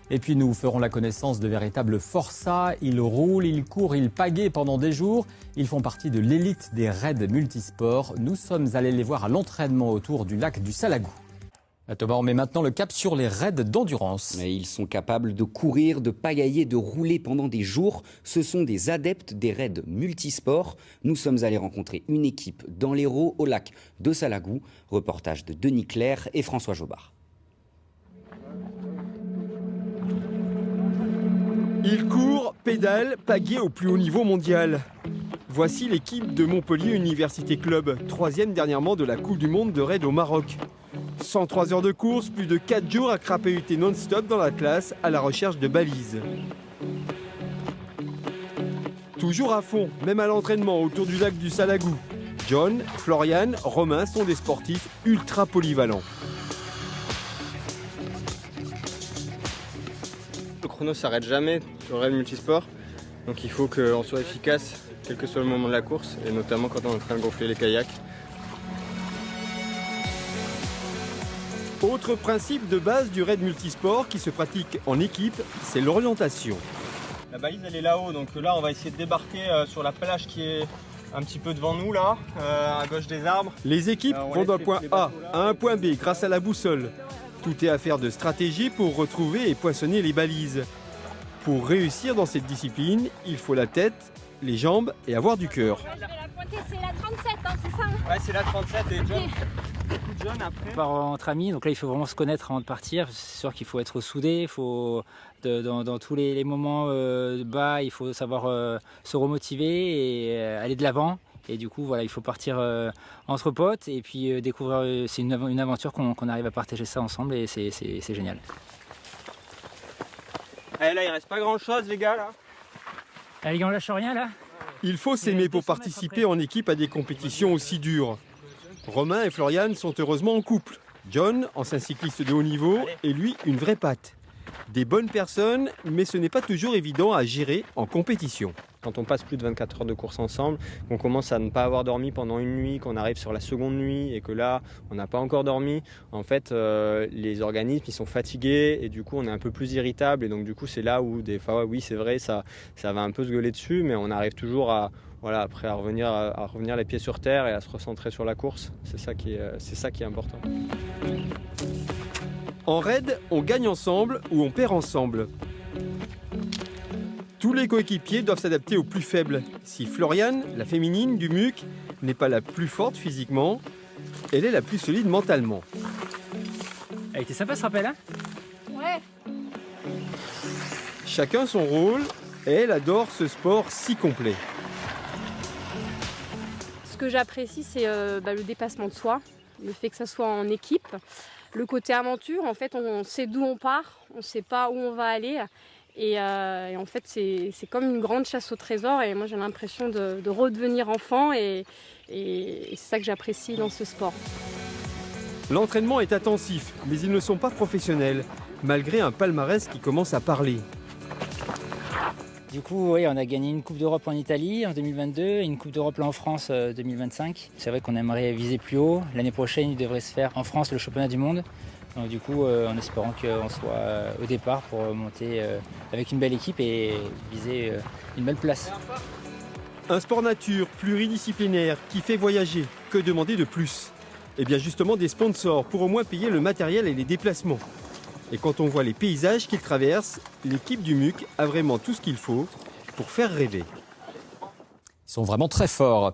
Et puis nous ferons la connaissance de véritables forçats. Ils roulent, ils courent, ils pagaient pendant des jours. Ils font partie de l'élite des raids multisports. Nous sommes allés les voir à l'entraînement autour du lac du Salagou. Thomas, on met maintenant le cap sur les raids d'endurance. Mais ils sont capables de courir, de pagailler, de rouler pendant des jours. Ce sont des adeptes des raids multisports. Nous sommes allés rencontrer une équipe dans l'Hérault au lac de Salagou. Reportage de Denis Clerc et François Jobard. Ils courent, pédalent, pagaient au plus haut niveau mondial. Voici l'équipe de Montpellier Université Club, 3e dernièrement de la Coupe du Monde de raid au Maroc. 103 heures de course, plus de 4 jours à crapahuter non-stop dans la classe à la recherche de balises. Toujours à fond, même à l'entraînement autour du lac du Salagou. John, Florian, Romain sont des sportifs ultra polyvalents. Le chrono ne s'arrête jamais sur le raid multisport, donc il faut qu'on soit efficace quel que soit le moment de la course, et notamment quand on est en train de gonfler les kayaks. Autre principe de base du raid multisport qui se pratique en équipe, c'est l'orientation. La balise elle est là-haut, donc là on va essayer de débarquer sur la plage qui est un petit peu devant nous là, à gauche des arbres. Les équipes vont d'un point A à un point B grâce à la boussole. Tout est affaire de stratégie pour retrouver et poinçonner les balises. Pour réussir dans cette discipline, il faut la tête, les jambes et avoir du cœur. Je vais la pointer, c'est la 37, hein, c'est ça? Ouais, c'est la 37 et John après. On part entre amis, donc là il faut vraiment se connaître avant de partir. C'est sûr qu'il faut être soudé, il faut dans tous les moments bas, il faut savoir se remotiver et aller de l'avant. Et du coup, voilà, il faut partir entre potes et puis découvrir. C'est une aventure qu'on arrive à partager ça ensemble et c'est génial. Eh, là, il reste pas grand chose, les gars, là. Allez, on lâche rien là. Il faut s'aimer pour participer en équipe à des compétitions aussi dures. Romain et Florian sont heureusement en couple. John, ancien cycliste de haut niveau, et lui, une vraie patte. Des bonnes personnes, mais ce n'est pas toujours évident à gérer en compétition. Quand on passe plus de 24 heures de course ensemble, qu'on commence à ne pas avoir dormi pendant une nuit, qu'on arrive sur la seconde nuit et que là, on n'a pas encore dormi, en fait, les organismes, ils sont fatigués et du coup, on est un peu plus irritable. Et donc, du coup, c'est là où des fois, oui, c'est vrai, ça va un peu se gueuler dessus, mais on arrive toujours à, voilà, après à revenir les pieds sur terre et à se recentrer sur la course. C'est ça qui est important. En raid, on gagne ensemble ou on perd ensemble. Tous les coéquipiers doivent s'adapter aux plus faibles. Si Florian, la féminine du MUC, n'est pas la plus forte physiquement, elle est la plus solide mentalement. Elle était sympa ce rappel, hein? Ouais. Chacun son rôle, et elle adore ce sport si complet. Ce que j'apprécie, c'est le dépassement de soi, le fait que ça soit en équipe. Le côté aventure, en fait, on sait d'où on part, on ne sait pas où on va aller. Et en fait, c'est comme une grande chasse au trésor. Et moi, j'ai l'impression de redevenir enfant. Et c'est ça que j'apprécie dans ce sport. L'entraînement est intensif, mais ils ne sont pas professionnels, malgré un palmarès qui commence à parler. Du coup, oui, on a gagné une Coupe d'Europe en Italie en 2022 et une Coupe d'Europe là en France 2025. C'est vrai qu'on aimerait viser plus haut. L'année prochaine, il devrait se faire en France le championnat du monde. Donc du coup, en espérant qu'on soit au départ pour monter avec une belle équipe et viser une belle place. Un sport nature pluridisciplinaire qui fait voyager. Que demander de plus? Eh bien justement des sponsors pour au moins payer le matériel et les déplacements. Et quand on voit les paysages qu'ils traversent, l'équipe du MUC a vraiment tout ce qu'il faut pour faire rêver. Ils sont vraiment très forts.